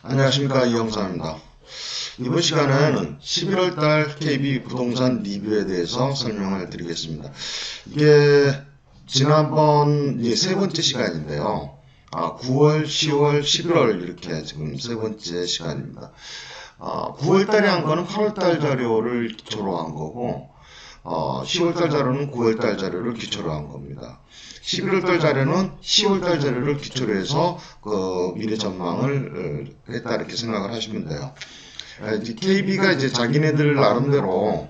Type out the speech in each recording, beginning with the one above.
안녕하십니까, 이영사입니다. 이번 시간에는 11월달 KB 부동산 리뷰에 대해서 설명을 드리겠습니다. 이게 지난번 이제 세 번째 시간인데요. 9월, 10월, 11월 이렇게 지금 세 번째 시간입니다. 9월달에 한 거는 8월달 자료를 기초로 한 거고 10월달 자료는 9월달 자료를 기초로 한 겁니다. 11월달 자료는 10월달 자료를 기초로 해서 그 미래 전망을 했다 이렇게 생각을 하시면 돼요. KB가 이제 자기네들 나름대로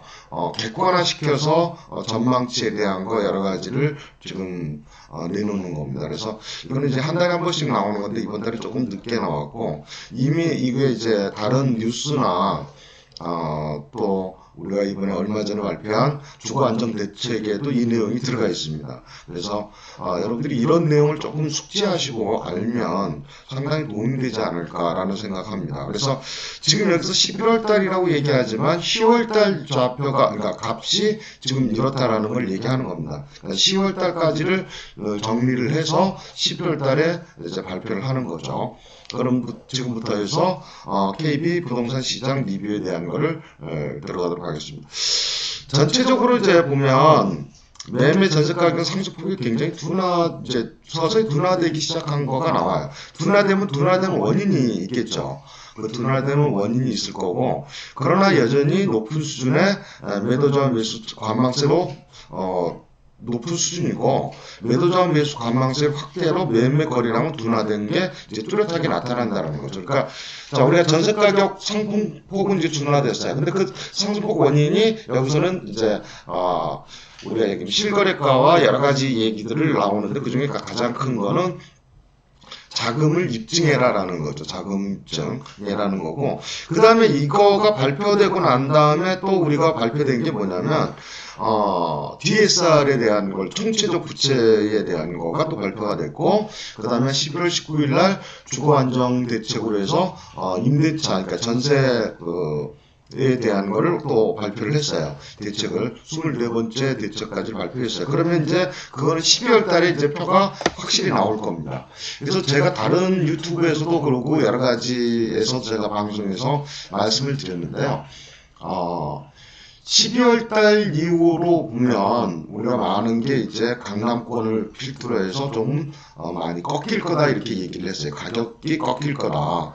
객관화시켜서 전망치에 대한 거 여러 가지를 지금 내놓는 겁니다. 그래서 이거는 이제 한 달에 한 번씩 나오는 건데 이번 달에 조금 늦게 나왔고 이미 이게 이제 다른 뉴스나 또 우리가 이번에 얼마 전에 발표한 주거안정대책에도 이 내용이 들어가 있습니다. 그래서 여러분들이 이런 내용을 조금 숙지하시고 알면 상당히 도움이 되지 않을까라는 생각합니다. 그래서 지금 여기서 11월 달이라고 얘기하지만 10월 달 좌표가 그러니까 값이 지금 이렇다라는 걸 얘기하는 겁니다. 그러니까 10월 달까지를 정리를 해서 11월 달에 이제 발표를 하는 거죠. 그럼 지금부터 해서 KB 부동산 시장 리뷰에 대한 거를 들어가도록 하겠습니다. 전체적으로 이제 보면 매매 전세 가격 상승폭이 굉장히 서서히 둔화되기 시작한 거가 나와요. 둔화되는 원인이 있겠죠. 그 둔화되는 원인이 있을 거고, 그러나 여전히 높은 수준의 매도자와 매수 관망세로 높은 수준이고 매도자와 매수 관망세 확대로 매매 거래량은 둔화된 게 이제 뚜렷하게 나타난다는 거죠. 그러니까 자 우리가 전세 가격 상승폭은 이제 둔화됐어요. 근데 그 상승폭 원인이 여기서는 이제 우리가 얘기하면 실거래가와 여러 가지 얘기들을 나오는데 그 중에 가장 큰 거는 자금을 입증해라라는 거죠. 자금증해라는 거고 그 다음에 이거가 발표되고 난 다음에 또 우리가 발표된 게 뭐냐면 DSR에 대한 걸 통째적 부채에 대한 거가 또 발표가 됐고 그 다음에 11월 19일 날 주거안정대책으로 해서 임대차 그러니까 전세 에 대한 거를 또 발표를 했어요. 대책을 24번째 대책까지 발표했어요. 그러면 이제 그거는 12월 달에 이제 표가 확실히 나올 겁니다. 그래서 제가 다른 유튜브에서도 그러고 여러 가지에서 제가 방송에서 말씀을 드렸는데요. 12월 달 이후로 보면 우리가 많은 게 이제 강남권을 필두로 해서 좀 많이 꺾일 거다 이렇게 얘기를 했어요. 가격이 꺾일 거다.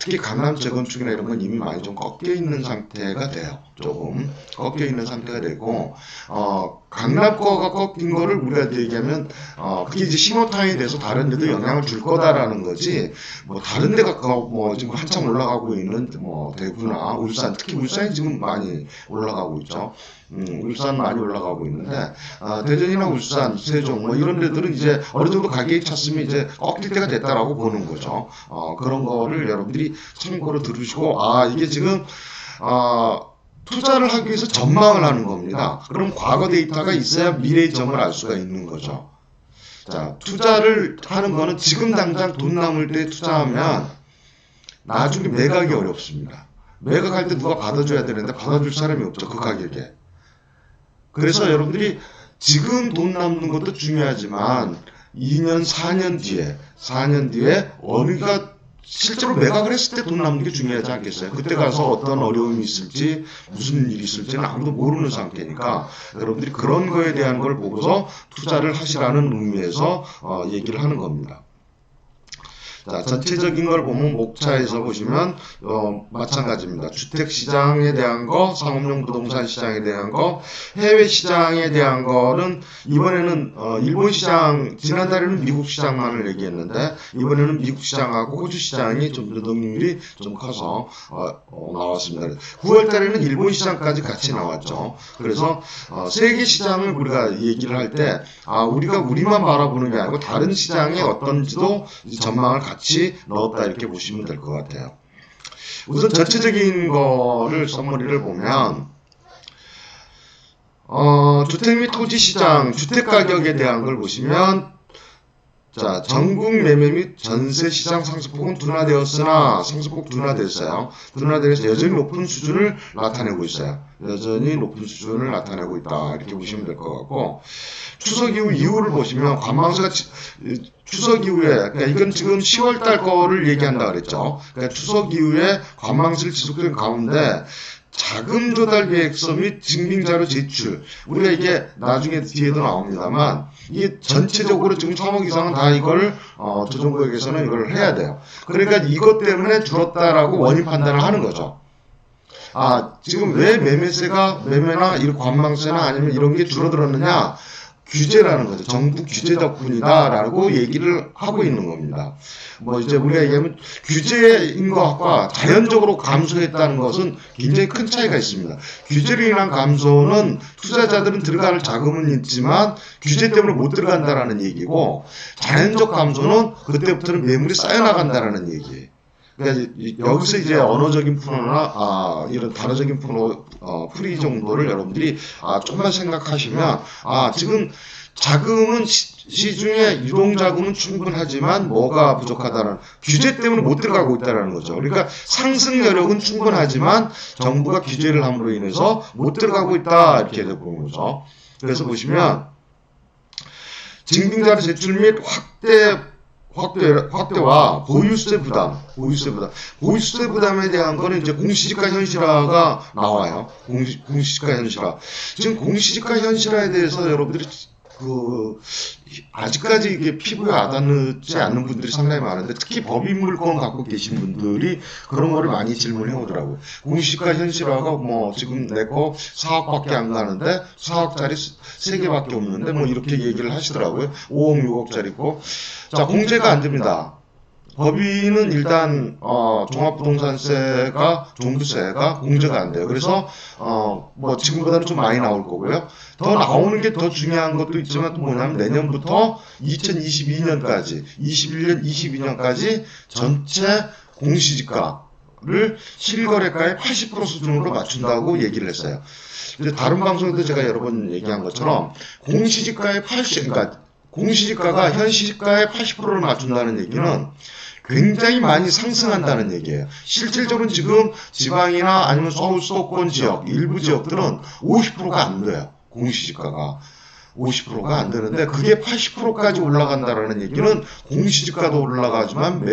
특히 강남 재건축이나 이런 건 이미 많이 좀 꺾여 있는 상태가 돼요. 조금 꺾여 있는 상태가 되고 강남 거가 꺾인 거를 우리가 얘기하면 그게 이제 신호탄이 돼서 다른 데도 영향을 줄 거다라는 거지 뭐 다른 데가 뭐 지금 한참 올라가고 있는 뭐 대구나 울산 특히 울산이 지금 많이 올라가고 있죠. 울산 많이 올라가고 있는데 대전이나 울산, 세종 뭐 이런 데들은 이제 어느 정도 가격이 찼으면 이제 꺾일 때가 됐다라고 보는 거죠. 그런 거를 여러분들이 참고로 들으시고 이게 지금 투자를 하기 위해서 전망을 하는 겁니다. 그럼 과거 데이터가 있어야 미래의 점을 알 수가 있는 거죠. 자, 투자를 하는 거는 지금 당장 돈 남을 때 투자하면 나중에 매각이 어렵습니다. 매각할 때 누가 받아줘야 되는데 받아줄 사람이 없죠. 그 가격에. 그래서 여러분들이 지금 돈 남는 것도 중요하지만 2년, 4년 뒤에 어느가 실제로 매각을 했을 때 돈 남는 게 중요하지 않겠어요? 그때 가서 어떤 어려움이 있을지 무슨 일이 있을지는 아무도 모르는 상태니까 여러분들이 그런 거에 대한 걸 보고서 투자를 하시라는 의미에서 얘기를 하는 겁니다. 자, 전체적인 걸 보면 목차에서 보시면 마찬가지입니다. 주택시장에 대한 거, 상업용 부동산 시장에 대한 거, 해외 시장에 대한 거는 이번에는 일본 시장, 지난달에는 미국 시장만을 얘기했는데 이번에는 미국 시장하고 호주 시장이 좀 노동률이 좀 커서 나왔습니다. 9월 달에는 일본 시장까지 같이 나왔죠. 그래서 세계 시장을 우리가 얘기를 할 때 우리가 우리만 바라보는 게 아니고 다른 시장이 어떤지도 전망을 같이 넣었다 이렇게 보시면 될 것 같아요. 우선 전체적인 거를 서머리를 보면 주택 및 토지 시장 주택 가격에 대한 걸 보시면 자, 전국 매매 및 전세 시장 상승폭은 둔화되었으나 상승폭 둔화됐어요. 둔화되면서 여전히 높은 수준을 나타내고 있어요. 여전히 높은 수준을 나타내고 있다. 이렇게 보시면 될 것 같고 추석 이후를 보시면 관망세가 추석 이후에, 그러니까 이건 지금 10월 달 거를 얘기한다 그랬죠. 그러니까 추석 이후에 관망세를 지속된 가운데 자금 조달 계획서 및 증빙자료 제출. 우리가 이게 나중에 뒤에도 나옵니다만, 이게 전체적으로 지금 3억 이상은 다 이걸, 조정구역에서는 이걸 해야 돼요. 그러니까 이것 때문에 줄었다라고 원인 판단을 하는 거죠. 지금 왜 매매나 이런 관망세나 아니면 이런 게 줄어들었느냐? 규제라는 거죠. 정부 규제 덕분이다라고 얘기를 하고 있는 겁니다. 뭐 이제 우리가 얘기하면 규제인 것과 자연적으로 감소했다는 것은 굉장히 큰 차이가 있습니다. 규제로 인한 감소는 투자자들은 들어갈 자금은 있지만 규제 때문에 못 들어간다라는 얘기고, 자연적 감소는 그때부터는 매물이 쌓여나간다라는 얘기예요. 그러니까 여기서 이제 언어적인 풀어나 이런 단어적인 풀이 정도를 여러분들이 조금만 생각하시면 지금 자금은 시중에 유동 자금은 충분하지만 뭐가 부족하다는, 규제 때문에 못 들어가고 있다는 거죠. 그러니까 상승 여력은 충분하지만 정부가 규제를 함으로 인해서 못 들어가고 있다 이렇게 되는 거죠. 그래서 보시면 증빙자료 제출 및 확대와 보유세 부담에 대한 거는 이제 공시지가 현실화가 나와요. 공시지가 현실화. 지금 공시지가 현실화에 대해서 여러분들이 아직까지 이게 피부에 와닿지 않는 분들이 상당히 많은데, 특히 법인 물건 갖고 계신 분들이 그런 거를 많이 질문해 오더라고요. 공시지가 현실화가 뭐 지금 내 거 4억밖에 안 가는데 4억짜리 3개밖에 없는데 뭐 이렇게 얘기를 하시더라고요. 5억 6억짜리 거. 자, 공제가 안 됩니다. 법인은 일단 종합부동산세가, 종부세가 공제가 안 돼요. 그래서 뭐 지금보다는 좀 많이 나올 거고요. 더 나오는 게 더 중요한 것도 있지만 또 뭐냐면 내년부터 2022년까지 21년 22년까지 전체 공시지가를 실거래가의 80% 수준으로 맞춘다고 얘기를 했어요. 근데 다른 방송에도 제가 여러 번 얘기한 것처럼 공시지가의 80, 그러니까 공시지가가 현시지가의 80%를 맞춘다는 얘기는 굉장히 많이 상승한다는 얘기예요. 실질적으로는 지금 지방이나 아니면 서울 수도권 지역, 일부 지역들은 50%가 안 돼요. 공시지가가. 50%가 안 되는데 그게 80%까지 올라간다라는 얘기는 공시지가도 올라가지만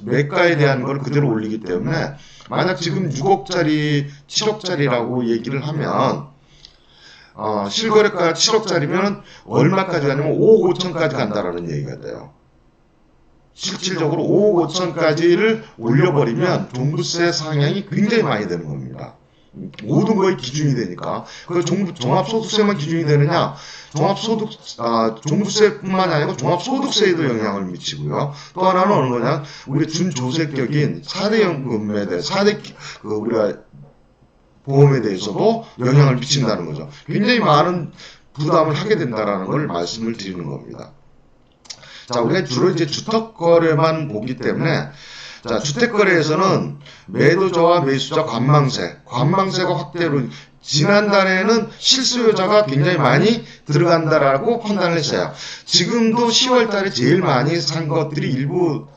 매가에 대한 걸 그대로 올리기 때문에, 만약 지금 6억짜리, 7억짜리라고 얘기를 하면 실거래가가 7억짜리면 얼마까지 가냐면 5억 5천까지 간다라는 얘기가 돼요. 실질적으로 5억 5천까지를 올려버리면 종부세 상향이 굉장히 많이 되는 겁니다. 모든 거에 기준이 되니까. 그 종합소득세만 기준이 되느냐? 종부세뿐만 아니고 종합소득세에도 영향을 미치고요. 또 하나는 어느 거냐? 우리 준조세격인 4대 연금에 대해 4대 우리가 보험에 대해서도 영향을 미친다는 거죠. 굉장히 많은 부담을 하게 된다라는 걸 말씀을 드리는 겁니다. 자, 우리가 주로 이제 주택거래만 보기 때문에, 자, 주택거래에서는 매도자와 매수자 관망세가 확대로, 지난달에는 실수요자가 굉장히 많이 들어간다라고 판단을 했어요. 지금도 10월 달에 제일 많이 산 것들이 일부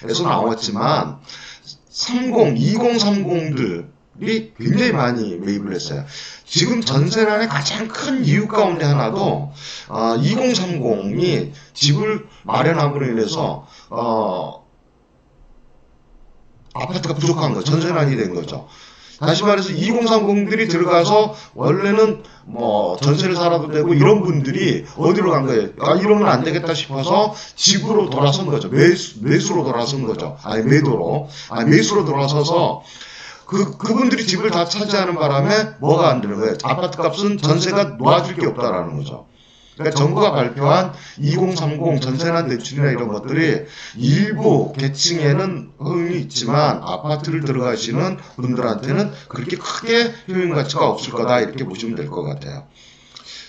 에서 나왔지만 2030들이 굉장히 많이 매입을 했어요. 지금 전세난의 가장 큰 이유 가운데 하나도 2030이 집을 마련함으로 인해서 아파트가 부족한 거, 전세난이 된 거죠. 다시 말해서 2030들이 들어가서 원래는 뭐 전세를 살아도 되고 이런 분들이 어디로 간 거예요? 이러면 안 되겠다 싶어서 집으로 돌아선 거죠. 매수로 돌아선 거죠. 매수로 돌아서서 그분들이 집을 다 차지하는 바람에 뭐가 안 되는 거예요? 아파트 값은 전세가 놓아줄 게 없다라는 거죠. 그러니까 정부가 발표한 2030 전세난 대출이나 이런 것들이 일부 계층에는 효용이 있지만 아파트를 들어가시는 분들한테는 그렇게 크게 효용 가치가 없을 거다, 이렇게 보시면 될 것 같아요.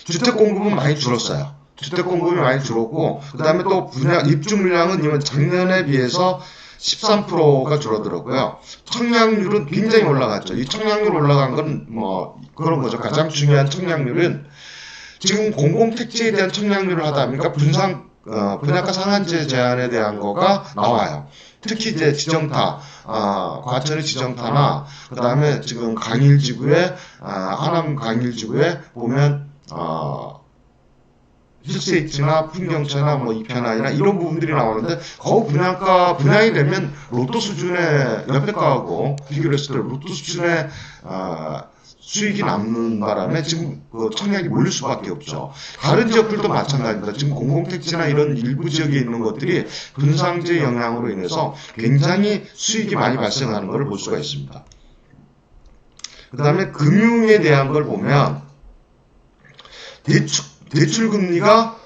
주택 공급은 많이 줄었어요. 주택 공급이 많이 줄었고, 그 다음에 또 입주 물량은 작년에 비해서 13%가 줄어들었고요. 청약률은 굉장히 올라갔죠. 이 청약률 올라간 건 뭐 그런 거죠. 가장 중요한 청약률은 지금 공공택지에 대한 청약률을 하다 보니까 분양가 상한제 제한에 대한 거가 나와요. 특히 이제 지정타, 과천의 지정타나, 그 다음에 지금 강일지구에, 하남 강일지구에 보면, 힐스테이트나 풍경차나 뭐 이편아이나 이런 부분들이 나오는데 거기 분양이 되면 로또 수준의 옆에가하고 비교를 했을 때 로또 수준의 수익이 남는 바람에 지금 그 청약이 몰릴 수밖에 없죠. 다른 지역들도 마찬가지입니다. 지금 공공택지나 이런 일부 지역에 있는 것들이 분상제 영향으로 인해서 굉장히 수익이 많이 발생하는 것을 볼 수가 있습니다. 그 다음에 금융에 대한 걸 보면 대출 금리가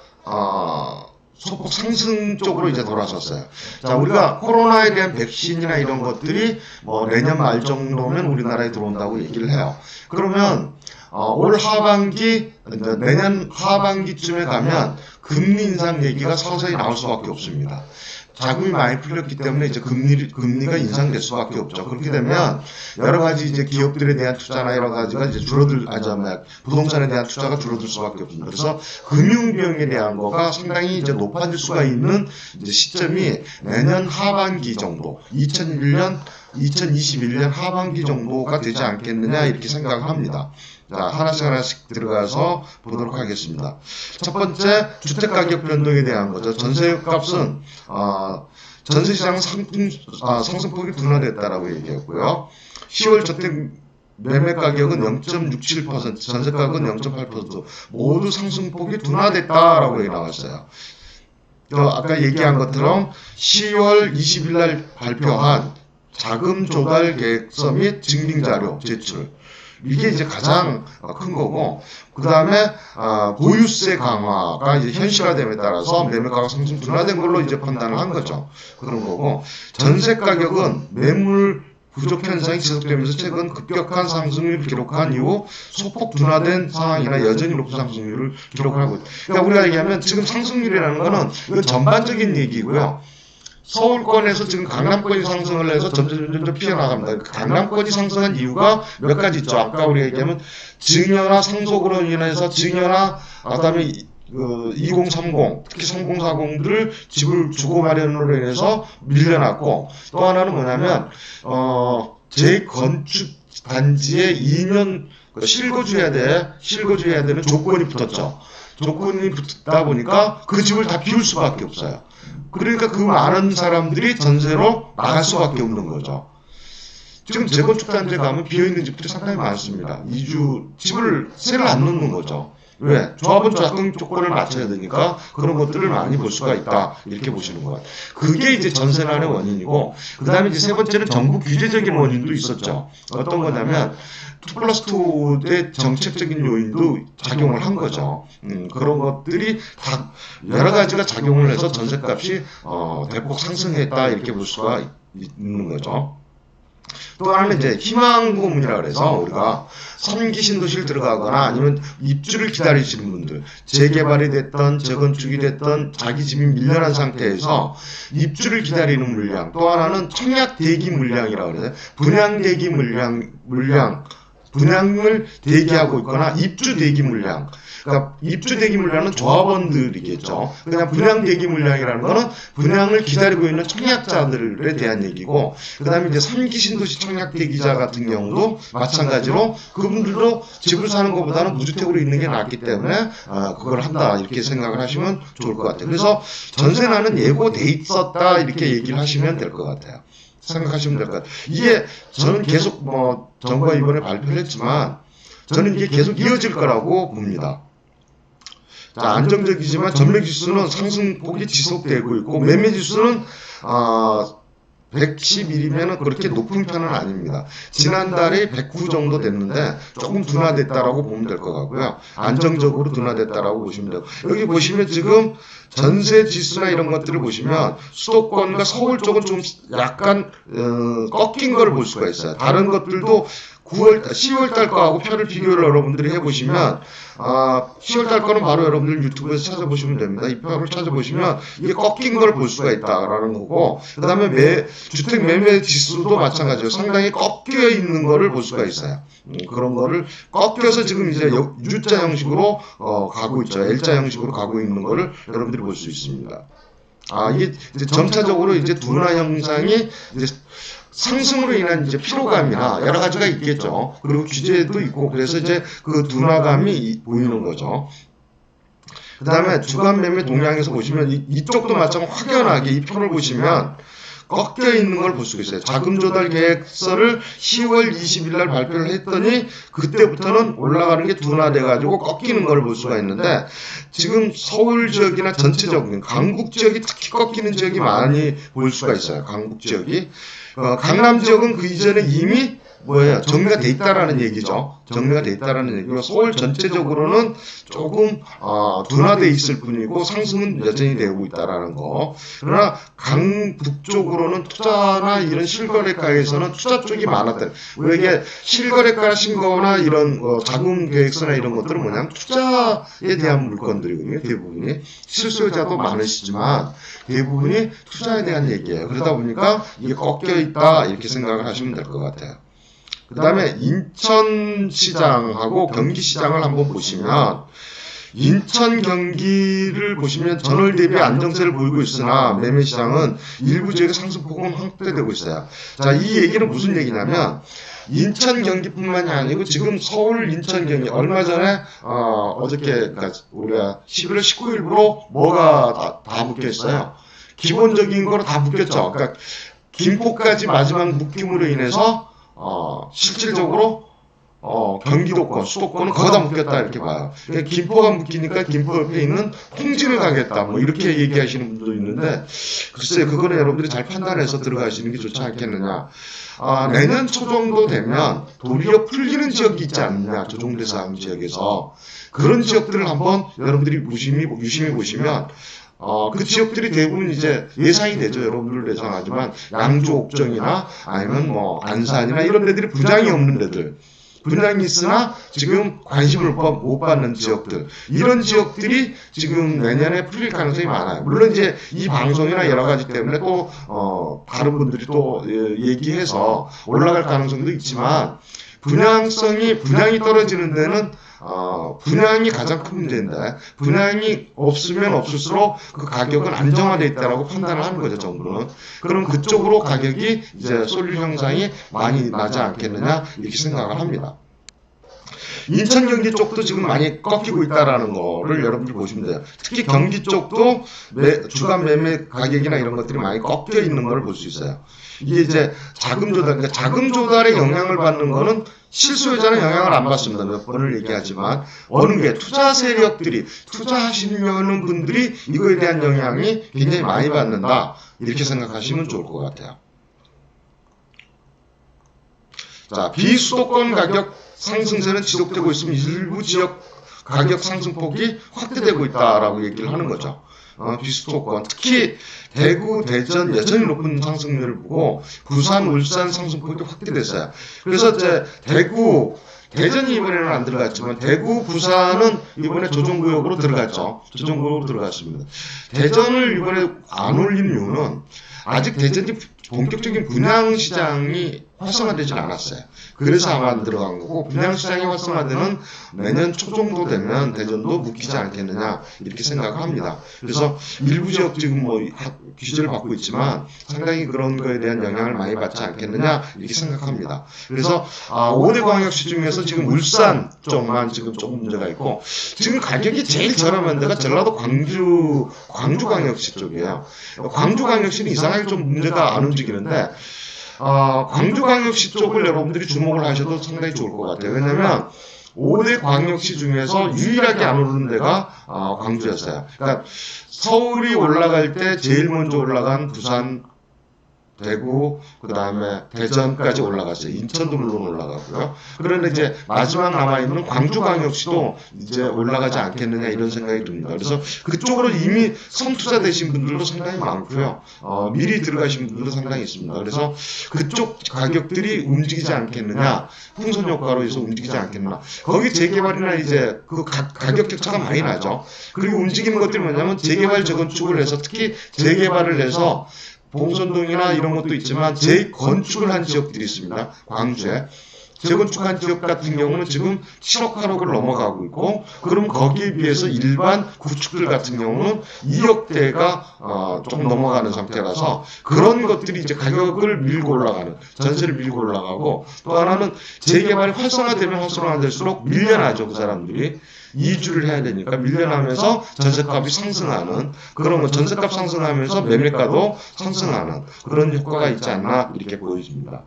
소폭 상승 쪽으로 이제 돌아섰어요. 자, 우리가 코로나에 대한 백신이나 이런 것들이 뭐 내년 말 정도면 우리나라에 들어온다고 얘기를 해요. 그러면 올 하반기, 내년 하반기쯤에 가면 금리 인상 얘기가 서서히 나올 수밖에 없습니다. 자금이 많이 풀렸기 때문에 이제 금리가 인상될 수밖에 없죠. 그렇게 되면 여러 가지 이제 기업들에 대한 투자나 여러 가지가 이제 부동산에 대한 투자가 줄어들 수밖에 없습니다. 그래서 금융 비용에 대한 거가 상당히 이제 높아질 수가 있는 이제 시점이 내년 하반기 정도, 2021년 하반기 정도가 되지 않겠느냐 이렇게 생각을 합니다. 자, 하나씩 들어가서 보도록 하겠습니다. 첫 번째, 주택가격 변동에 대한 거죠. 전세값은 전세시장 상승폭이 둔화됐다라고 얘기했고요. 10월 저택 매매 가격은 0.67%, 전세가격은 0.8% 모두 상승폭이 둔화됐다라고 얘기 나왔어요. 아까 얘기한 것처럼 10월 20일 날 발표한 자금 조달 계획서 및 증빙자료 제출. 이게 이제 가장 큰 거고, 그 다음에 보유세 강화가 이제 현실화됨에 따라서 매매가격 상승 둔화된 걸로 이제 판단을 한 거죠. 그런 거고, 전세 가격은 매물 부족 현상이 지속되면서 최근 급격한 상승률을 기록한 이후 소폭 둔화된 상황이나 여전히 높은 상승률을 기록을 하고 있다. 그러니까 우리가 얘기하면 지금 상승률이라는 거는 이건 전반적인 얘기고요. 서울권에서 지금 강남권이 상승을 해서 점점 피어나갑니다. 강남권이 상승한 이유가 몇 가지 있죠. 아까 우리가 얘기하면 증여나 상속으로 인해서 증여나 그다음에 2030, 특히 3040들을 집을 주거 마련으로 인해서 밀려났고, 또 하나는 뭐냐면 재건축 단지에 2년 실거주해야 되는 조건이 붙었죠. 조건이 붙다 보니까 그 집을 다 비울 수밖에 없어요. 그러니까 그 많은 사람들이 전세로 나갈 수밖에 없는 거죠. 지금 재건축 단지에 가면 비어있는 집들이 상당히 많습니다. 집을 세를 안 넣는 거죠. 왜? 조합은 작동 조건을 맞춰야 되니까 그런 것들을 많이 볼 수가 있다. 이렇게 보시는 것 같아요. 그게 이제 전세난의 원인이고, 그 다음에 이제 세 번째는 정부 규제적인 원인도 있었죠. 어떤 거냐면 2+2의 정책적인 요인도 작용을 한 거죠. 그런 것들이 다 여러 가지가 작용을 해서 전세값이 대폭 상승했다. 이렇게 볼 수가 있는 거죠. 또 하나는 이제 희망 고문이라 그래서 우리가 3기 신도시를 들어가거나 아니면 입주를 기다리시는 분들, 재개발이 됐던 재건축이 됐던 자기 집이 밀려난 상태에서 입주를 기다리는 물량, 또 하나는 청약 대기 물량이라고 그래요. 분양 대기 분양을 대기하고 있거나 입주 대기 물량. 그러니까 입주 대기 물량은 조합원들이겠죠. 그냥 분양 대기 물량이라는 거는 분양을 기다리고 있는 청약자들에 대한 얘기고, 그 다음에 이제 3기 신도시 청약 대기자 같은 경우도 마찬가지로 그분들도 집을 사는 것보다는 무주택으로 있는 게 낫기 때문에 그걸 한다 이렇게 생각을 하시면 좋을 것 같아요. 그래서 전세난은 예고돼 있었다 이렇게 얘기를 하시면 될 것 같아요. 생각하시면 될 것 같아요. 이게 저는 계속 정부가 이번에 발표를 했지만 저는 이게 계속 이어질 거라고 봅니다. 자, 안정적이지만 전매지수는 상승폭이 지속되고 있고, 매매지수는 111이면 그렇게 높은 편은 아닙니다. 지난달에 109 정도 됐는데 조금 둔화됐다라고 보면 될 것 같고요. 안정적으로 둔화됐다라고 보시면 되고, 여기 보시면 지금 전세 지수나 이런 것들을 보시면 수도권과 서울 쪽은 좀 약간 꺾인 걸 볼 수가 있어요. 다른 것들도 10월 달 거하고 표를 비교를 여러분들이 해보시면 10월 달 거는 바로 여러분들 유튜브에서 찾아보시면 됩니다. 이 표를 찾아보시면 이게 꺾인 걸 볼 수가 있다라는 거고, 그 다음에 주택 매매 지수도 마찬가지로 상당히 꺾여 있는 거를 볼 수가 있어요. 그런 거를 꺾여서 지금 이제 U자 형식으로 가고 있죠. L자 형식으로 가고 있는 거를 여러분들이 볼 수 있습니다. 이게 이제 점차적으로 이제 둔화 현상이 이제 상승으로 인한 이제 피로감이나 여러 가지가 있겠죠. 그리고 규제도 있고, 그래서 이제 그 둔화감이 보이는 거죠. 그 다음에 주간 매매 동향에서 보시면 이쪽도 마찬가지로 확연하게 이 표를 보시면 꺾여 있는 걸 볼 수가 있어요. 자금 조달 계획서를 10월 20일 날 발표를 했더니 그때부터는 올라가는 게 둔화돼 가지고 꺾이는 걸 볼 수가 있는데 지금 서울 지역이나 전체적인 강북 지역이 특히 꺾이는 지역이 많이 볼 수가 있어요. 강북 지역이 강남 지역은 그 이전에 이미 정리가 돼 있다라는 얘기죠. 정리가 돼 있다라는 얘기고 서울 전체적으로는 조금 둔화돼 있을 뿐이고 상승은 여전히 되고 있다라는 거. 그러나 강북 쪽으로는 투자나 이런 실거래가에서는 투자 쪽이 많았다. 왜 이게 실거래가 신거나 이런 자금 계획서나 이런 것들은 뭐냐면 투자에 대한 물건들이거든요. 대부분이 실수요자도 많으시지만 대부분이 투자에 대한 얘기예요. 그러다 보니까 이게 꺾여 있다 이렇게 생각을 하시면 될 것 같아요. 그 다음에 인천시장하고 경기시장을 한번 보시면 인천 경기를 보시면 전월 대비 안정세를 보이고 있으나 매매시장은 일부 지역의 상승폭은 확대되고 있어요. 자, 이 얘기는 무슨 얘기냐면 인천 경기뿐만이 아니고 지금 서울 인천 경기 얼마 전에 어저께 그러니까 우리가 11월 19일부로 뭐가 다 묶여 있어요. 기본적인 거로 다 묶였죠. 그러니까 김포까지 마지막 묶임으로 인해서 실질적으로 경기도권, 수도권은 거기다 묶였다 이렇게 봐요. 그러니까 김포가 묶이니까 김포 옆에 있는 홍진을 가겠다 뭐 이렇게 얘기하시는 분도 있는데 글쎄 그거는 여러분들이 잘 판단해서 들어가시는 게 좋지 않겠느냐. 내년 초 정도 되면 도리어 풀리는 지역이 있지 않느냐. 조정대상 지역에서 그런 지역들을 한번 여러분들이 유심히 보시면 그 지역들이 대부분 이제 예상이 되죠. 여러분들 예상하지만 양주 옥정이나 아니면 뭐 안산이나 이런 데들이 분양이 없는 데들. 분양이 있으나 지금 관심을 못 받는 지역들. 이런 지역들이 지금 내년에 풀릴 가능성이 많아요. 물론 이제 이 방송이나 여러 가지 때문에 또, 다른 분들이 또 얘기해서 올라갈 가능성도 있지만 분양이 떨어지는 데는 분양이 가장 큰 문제인데 분양이 없으면 없을수록 그 가격은 안정화되어 있다라고 판단을 하는 거죠, 정부는. 그럼 그쪽으로 가격이 이제 쏠릴 형상이 많이 나지 않겠느냐 이렇게 생각을 합니다. 인천 경기 쪽도 지금 많이 꺾이고 있다라는 거를 여러분들 보시면 돼요. 특히 경기 쪽도 주간 매매 가격이나 이런 것들이 많이 꺾여 있는 걸 볼 수 있어요. 이게 이제 자금 조달, 그러니까 자금 조달에 영향을 받는 거는 실수요자는 영향을 안 받습니다. 몇 번을 얘기하지만 어느 게 투자 세력들이 투자하시려는 분들이 이거에 대한 영향이 굉장히 많이 받는다. 이렇게 생각하시면 좋을 것 같아요. 자, 비수도권 가격 상승세는 지속되고 있으면 일부 지역 가격 상승폭이 확대되고 있다라고 얘기를 하는 거죠. 비수도권 특히 대구, 대전 여전히 높은 상승률을 보고 부산, 울산 상승폭이 확대됐어요. 그래서 이제 대전이 이번에는 안 들어갔지만 대구, 부산은 이번에 조정구역으로 들어갔죠. 조정구역으로 들어갔습니다. 대전을 이번에 안 올린 이유는 아직 대전이 본격적인 분양시장이 활성화되지는 않았어요. 그래서 아마 안 들어간 거고 분양시장이 활성화되는 내년 초 정도 되면 대전도 묶이지 않겠느냐 이렇게 생각을 합니다. 그래서 일부 지역 지금 뭐 규제를 받고 있지만 상당히 그런 거에 대한 영향을 많이 받지 않겠느냐 이렇게 생각합니다. 그래서 5대 광역시 중에서 지금 울산 쪽만 지금 조금 문제가 있고 지금 가격이 제일 저렴한 데가 전라도 광주광역시 쪽이에요. 광주광역시는 이상하게 좀 문제가 안 움직이는데 광주광역시 쪽을 여러분들이 주목을 하셔도 상당히 좋을 것 같아요. 왜냐면 5대 광역시 중에서 유일하게 안 오르는 데가 광주였어요. 그러니까 서울이 올라갈 때 제일 먼저 올라간 부산, 대구, 그 다음에 대전까지 올라갔어요. 인천도 물론 올라가고요. 그런데 이제 마지막 남아있는 광주광역시도 이제 올라가지 않겠느냐 이런 생각이 듭니다. 그래서 그쪽으로 이미 선투자 되신 분들도 상당히 많고요. 미리 들어가신 분들도 상당히 있습니다. 그래서 그쪽 가격들이 움직이지 않겠느냐, 풍선 효과로 해서 움직이지 않겠느냐. 거기 재개발이나 이제 그 가격 격차가 많이 나죠. 그리고 움직이는 것들이 뭐냐면 재개발 재건축을 해서 특히 재개발을 해서 봉선동이나 이런 것도 있지만 재건축을 한 지역들이 있습니다. 광주에. 재건축한 지역 같은 경우는 지금 7억 8억을 넘어가고 있고, 그럼 거기에 비해서 일반 구축들 같은 경우는 2억대가 조금 넘어가는 상태라서 그런 것들이 이제 가격을 밀고 올라가는, 전세를 밀고 올라가고, 또 하나는 재개발이 활성화되면 활성화될수록 밀려나죠. 그 사람들이 이주를 해야 되니까 밀려나면서 전세값이 상승하는, 그런 거 전세값 상승하면서 매매가도 상승하는 그런 효과가 있지 않나 이렇게 보여집니다.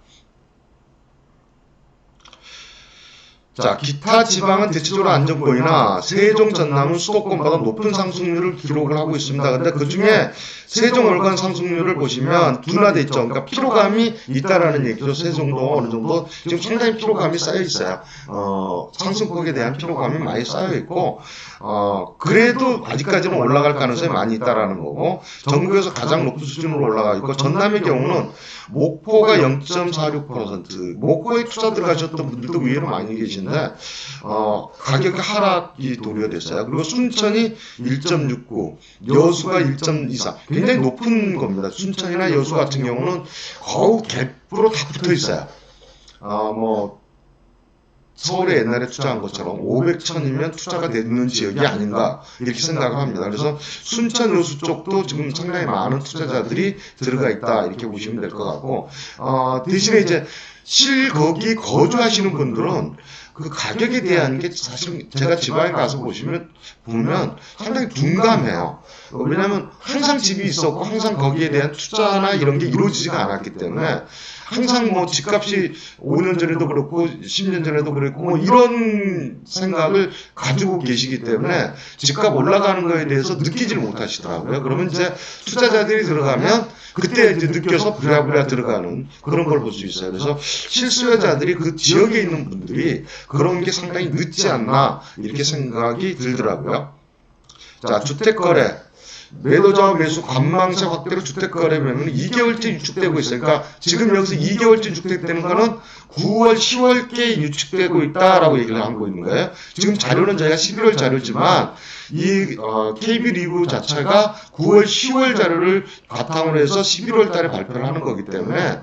자, 기타 지방은 대체적으로 안정권이나 세종, 전남은 수도권보다 높은 상승률을 기록을 하고 있습니다. 근데 그 중에 세종 월간 상승률을 보시면 둔화돼 있죠. 그러니까 피로감이 있다라는 얘기죠. 세종도 어느 정도 지금 상당히 피로감이 쌓여 있어요. 상승폭에 대한 피로감이 많이 쌓여 있고, 그래도 아직까지는 올라갈 가능성이 많이 있다라는 거고, 전국에서 가장 높은 수준으로 올라가 있고, 전남의 경우는 목포가 0.46%, 목포에 투자 들어가셨던 분들도 의외로 많이 계신데, 가격이 하락이 도래됐어요. 그리고 순천이 1.69, 여수가 1.24, 굉장히 높은 겁니다. 순천이나 여수 같은 경우는 거의 갭으로 다 붙어 있어요. 서울에 옛날에 투자한 것처럼 500, 1000이면 투자가 되는 지역이 아닌가 이렇게 생각을 합니다. 그래서 순천 여수 쪽도 지금 상당히 많은 투자자들이 들어가 있다 이렇게 보시면 될 것 같고, 대신에 이제 거기 거주하시는 분들은 그 가격에 대한 게 사실 제가 지방에 가서 보면 상당히 둔감해요. 왜냐하면 항상 집이 있었고 항상 거기에 대한 투자나 이런 게 이루어지지가 않았기 때문에, 항상 집값이 5년 전에도 그렇고 10년 전에도 그랬고 이런 생각을 가지고 계시기 때문에 집값 올라가는 거에 대해서 느끼지를 못하시더라고요. 그러면 이제 투자자들이 들어가면 그때 이제 느껴서 부랴부랴 들어가는 그런 걸 볼 수 있어요. 그래서 실수요자들이 그 지역에 있는 분들이 그런 게 상당히 늦지 않나 이렇게 생각이 들더라고요. 자, 주택거래. 매도자와 매수 관망세 확대로 주택거래면은 2개월째 유축되고 있어요. 그러니까 지금 여기서 2개월째 유축되는 거는 9월, 10월께 유축되고 있다라고 얘기를 하고 있는 거예요. 지금 자료는 저희가 11월 자료지만 이 KB 리뷰 자체가 9월, 10월 자료를 바탕으로 해서 11월 달에 발표를 하는 거기 때문에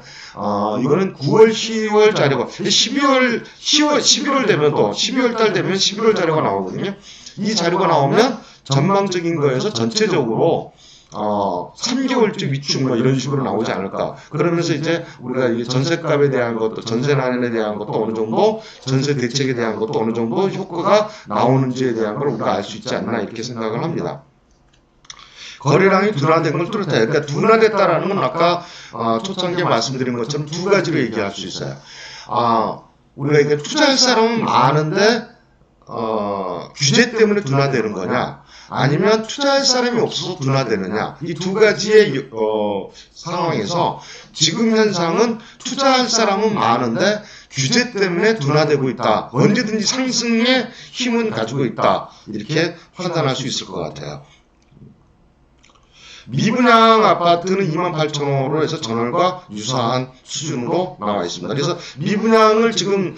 이거는 9월, 10월 자료가 11월 되면 또 12월 달 되면 11월 자료가 나오거든요. 이 자료가 나오면 전망적인 거에서 전체적으로 3개월쯤 위축 이런 식으로 나오지 않을까. 그러면서 이제 우리가 이 전세값에 대한 것도, 전세난에 대한 것도 어느 정도, 전세 대책에 대한 것도 어느 정도 효과가 나오는지에 대한 걸 우리가 알 수 있지 않나 이렇게 생각을 합니다. 거래량이 둔화된 걸 뚜렷해요. 그러니까 둔화됐다라는 건 아까 초창기에 말씀드린 것처럼 두 가지로 얘기할 수 있어요. 우리가 이게 투자할 사람은 많은데 규제 때문에 둔화되는 거냐, 아니면 투자할 사람이 없어서 둔화되느냐, 이 두 가지의 상황에서 지금 현상은 투자할 사람은 많은데 규제 때문에 둔화되고 있다. 언제든지 상승의 힘은 가지고 있다. 이렇게 판단할 수 있을 것 같아요. 미분양 아파트는 28,000호로 해서 전월과 유사한 수준으로 나와 있습니다. 그래서 미분양을 지금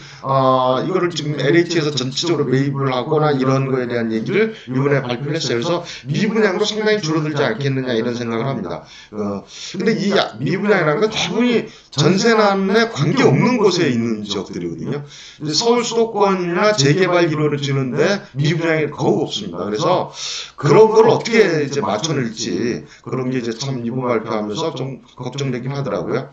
이거를 지금 LH에서 전체적으로 매입을 하거나 이런 거에 대한 얘기를 이번에 발표를 했어요. 그래서 미분양도 상당히 줄어들지 않겠느냐 이런 생각을 합니다. 근데 이 미분양이라는 건 대부분이 전세난에 관계없는 곳에 있는 지역들이거든요. 서울 수도권이나 재개발 이루어지는데 미분양이 거의 없습니다. 그래서 그런 걸 어떻게 이제 맞춰낼지, 그런 게 이제 참 이번 발표하면서 좀 걱정되긴 하더라고요.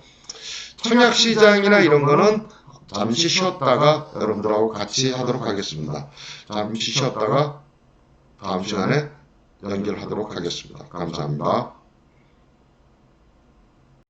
청약시장이나 이런 거는 잠시 쉬었다가 여러분들하고 같이 하도록 하겠습니다. 잠시 쉬었다가 다음 시간에 연결하도록 하겠습니다. 감사합니다.